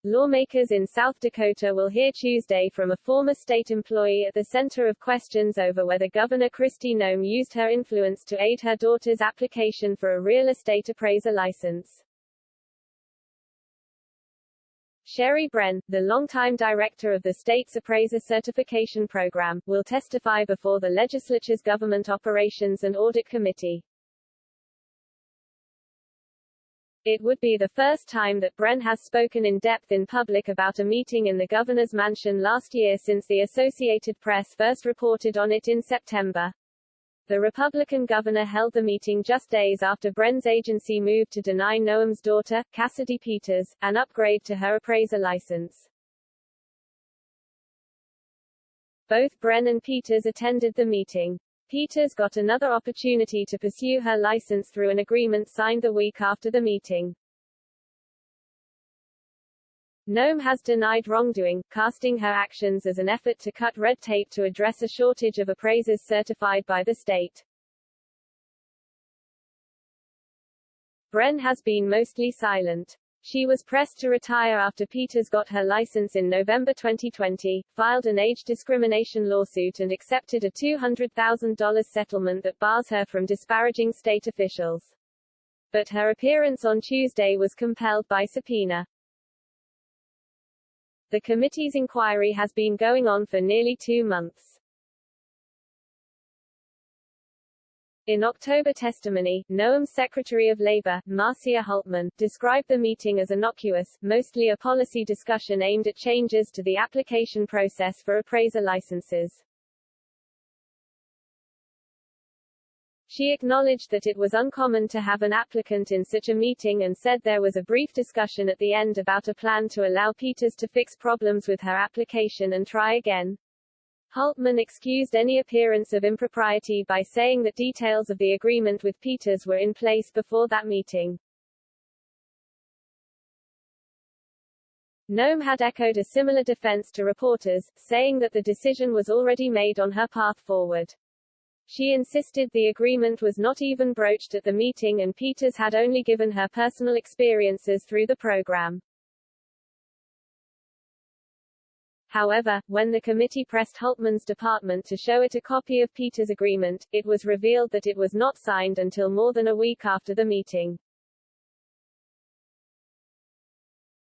Lawmakers in South Dakota will hear Tuesday from a former state employee at the center of questions over whether Governor Kristi Noem used her influence to aid her daughter's application for a real estate appraiser license. Sherry Bren, the longtime director of the state's appraiser certification program, will testify before the legislature's Government Operations and Audit Committee. It would be the first time that Bren has spoken in depth in public about a meeting in the governor's mansion last year since the Associated Press first reported on it in September. The Republican governor held the meeting just days after Bren's agency moved to deny Noem's daughter, Cassidy Peters, an upgrade to her appraiser license. Both Bren and Peters attended the meeting. Peters got another opportunity to pursue her license through an agreement signed the week after the meeting. Noem has denied wrongdoing, casting her actions as an effort to cut red tape to address a shortage of appraisers certified by the state. Bren has been mostly silent. She was pressed to retire after Peters got her license in November 2020, filed an age discrimination lawsuit and accepted a $200,000 settlement that bars her from disparaging state officials. But her appearance on Tuesday was compelled by subpoena. The committee's inquiry has been going on for nearly 2 months. In October testimony, Noem's Secretary of Labor, Marcia Hultman, described the meeting as innocuous, mostly a policy discussion aimed at changes to the application process for appraiser licenses. She acknowledged that it was uncommon to have an applicant in such a meeting and said there was a brief discussion at the end about a plan to allow Peters to fix problems with her application and try again. Hultman excused any appearance of impropriety by saying that details of the agreement with Peters were in place before that meeting. Noem had echoed a similar defense to reporters, saying that the decision was already made on her path forward. She insisted the agreement was not even broached at the meeting and Peters had only given her personal experiences through the program. However, when the committee pressed Hultman's department to show it a copy of Peters' agreement, it was revealed that it was not signed until more than a week after the meeting.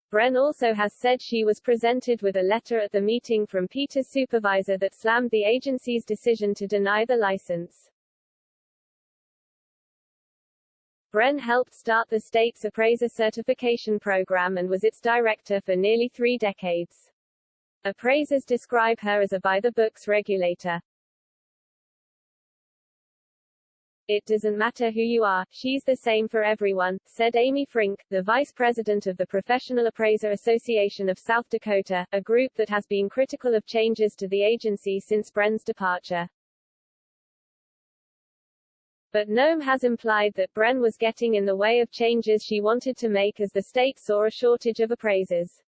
Bren also has said she was presented with a letter at the meeting from Peters' supervisor that slammed the agency's decision to deny the license. Bren helped start the state's appraiser certification program and was its director for nearly 3 decades. Appraisers describe her as a by-the-books regulator. "It doesn't matter who you are, she's the same for everyone," said Amy Frink, the vice president of the Professional Appraiser Association of South Dakota, a group that has been critical of changes to the agency since Bren's departure. But Noem has implied that Bren was getting in the way of changes she wanted to make as the state saw a shortage of appraisers.